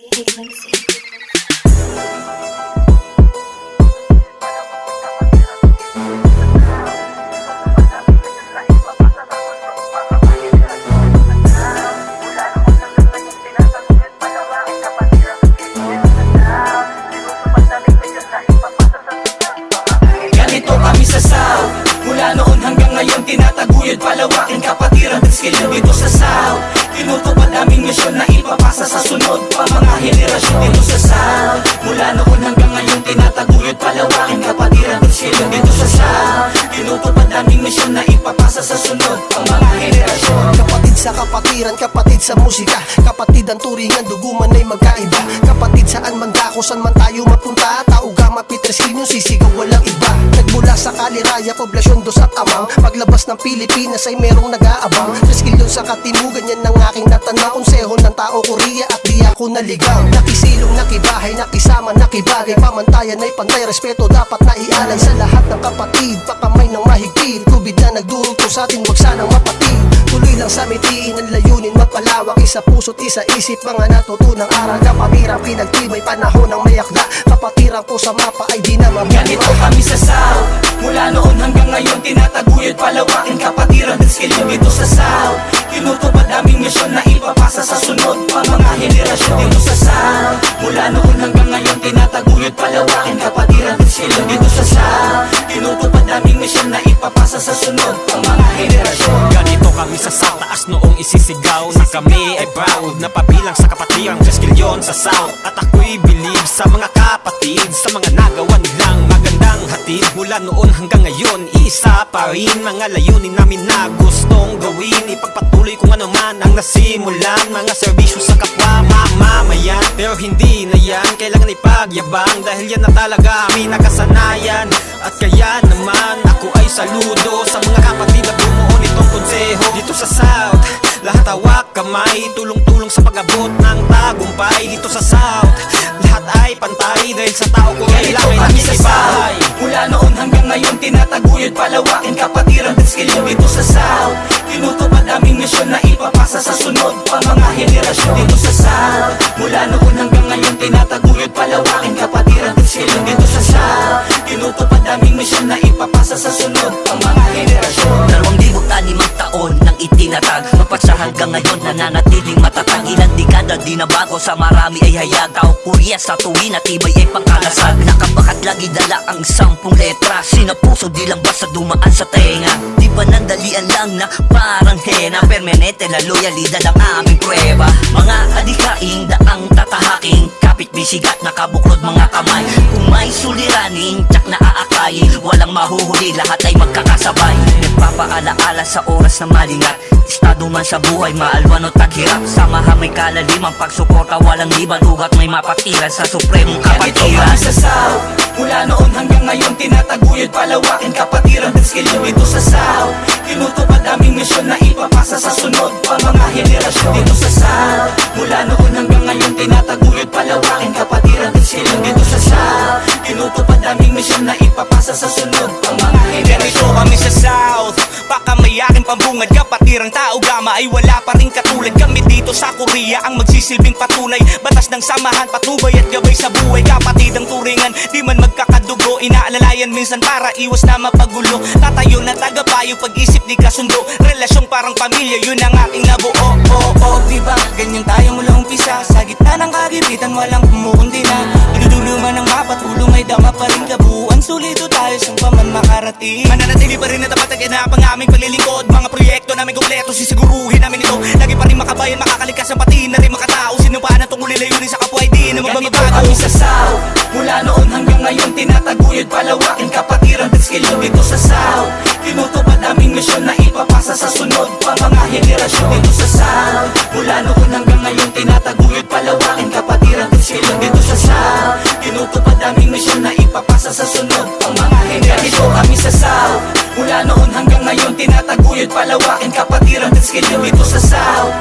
Ganito kami sa South, mula noon hanggang ngayon tinataguyod, palawakin kapatiran at skill dito sa South. Tinutupad aming misyon na ipapasa sa sunod pa mga henerasyon dito sa South. Mula noon hanggang ngayon tinataguyod, palawakin kapatiran at skill dito sa South. Tinutupad aming misyon na ipapasa sa sunod pa mga henerasyon. Kapatid sa kapatiran, kapatid sa musika, kapatid ang turingan, dugo man ay magkaiba. Kapatid saan man dako, saan man tayo mapunta, Taugama, Pitresquino, sisigaw walang iba. Nagmula sa Kaliraya, poblasyon dos at amang, paglabas ng Pilipinas ay merong nag-aabang. Tresquilon sa Katimugan, yan ang aking natanaw. Konseho ng tao Korea at di ako naligaw. Nakisilong, nakibahay, nakisama, nakibagay, pamantayan ay pantay, respeto dapat na ialay sa lahat ng kapatid. Pakamay ng mahigpit, tubig na nagdurugto sa atin, wag sanang mapatid. Tuloy lang sa mitiin ang layunin, mapalawak, isa puso't isa isip, mga natutunang aral. Kapatirang pinagtibay, panahon ng mayakda, kapatirang po sa mapa ay di na mabura. Ganito kami sa South, mula noon hanggang ngayon tinataguyod, palawakin kapatiran at skill dito sa South. Tinutupad aming misyon na ipapasa sa sunod pa mga henerasyon dito sa South. Mula noon hanggang ngayon tinataguyod, palawakin kapatiran at skill dito sa South. Tinutupad aming misyon na ipapasa sa sunod pa mga henerasyon. Ganito kami sa taas noong isisigaw na kami ay proud na pabilang sa kapatirang Tresquilon sa South. At ako'y believe sa mga kapatid, sa mga nagawa nilang magandang hatid. Mula noon hanggang ngayon, isa pa rin mga layunin namin na gustong gawin. Ipagpatuloy kung ano man ang nasimulan, mga serbisyo sa kapwa mamamayan. Pero hindi na yan kailangan ipagyabang, dahil yan na talaga aming nakasanayan. At kaya naman ako ay saludo sa mga kapatid na bumuo nitong konseho dito sa South. Lahat hawak kamay, tulong-tulong sa pag-abot ng tagumpay dito sa South. Lahat ay pantay dahil sa tao ko ay Ganito langit kami ang sa iba. South, mula noon hanggang ngayon tinataguyod, palawakin kapatiran at skill dito sa South. Tinutupad aming misyon na ipapasa sa sunod pa mga henerasyon dito sa South. Mula noon hanggang ngayon tinataguyod, palawakin kapatiran at skill dito sa South. Tinutupad aming misyon na ipapasa sa sunod pa mga henerasyon. 2,600 taon nang itinatag, mapagsa hanggang ngayon nananatiling matatag. Ilang dekada di na bago, sa marami ay hayag. Tao Korea sa tuwin at tibay ay pangkalasag. Nakabakat lagi dala ang 10 letra, sinapuso di lang basta dumaan sa tenga. Di ba nandalian lang na parang hena, permanente na loyalidad ang aming prueba. Mga adikaing daang tatahaking, kapit bisigat nakabuklod mga kamay. Kung may suliraning, tsak na aakayin, walang mahuhuli, lahat ay magkakasabay. Nagpapaalaala sa oras na malingat, estado man sa buhay, maalwan o taghirap. Samahan may kalalimang pagsuporta, walang liban, ugat may mapatiran sa supremong Ganito kapatiran. kami sa South, mula noon hanggang ngayon tinataguyod, palawakin kapatiran at skill dito sa South. Tinutupad aming misyon na ipapasa sa sunod pa mga henerasyon dito sa South. Mula noon hanggang ngayon tinataguyod, palawakin kapatiran at skill dito sa South. Tinutupad aming misyon na ipapasa sa sunod pa mga Ganito henerasyon. kami sa South, baka may aking pambungad, kapatirang Taugama ay wala pa rin katulad. Kami dito sa Korea ang magsisilbing patunay, batas ng samahan, patnubay at gabay sa buhay. Kapatid ang turingan, di man magkakadugo, inaalalayan minsan para iwas na mapagulo. Tatayo na tagapayo, pag-isip di kasundo, relasyong parang pamilya, yun ang ating nabuo. Diba, ganyan tayo mula umpisa, sa gitna ng kagipitan walang kumukundi na. Pinudulo man ang mapa, tulong ay dama pa rin kabuuan, sulito tayo saan pa man makarating. Mananatili pa rin na tapat ang kinapang aming paglilingkod, mga proyekto namin kompleto, sisiguruhin namin ito. Lagi pa rin makabayan, makakalikas ang pati na rin makatao. Sino pa na tungkol layunin sa kapwa ay di na Ganito magbabago. kami sa South, mula noon hanggang ngayon tinataguyod, palawakin kapatiran at skill dito sa South. Tinutupad aming misyon na ipapasa sa sunod pa mga henerasyon dito sa South. Mula noon hanggang ngayon tinataguyod, palawakin kapatiran at skill dito sa South. Tinutupad aming misyon na ipapasa sa sunod pa mga henerasyon. Ganito kami sa South, mula noon hanggang ngayon tinataguyod, palawakin kapatiran at skill dito sa South.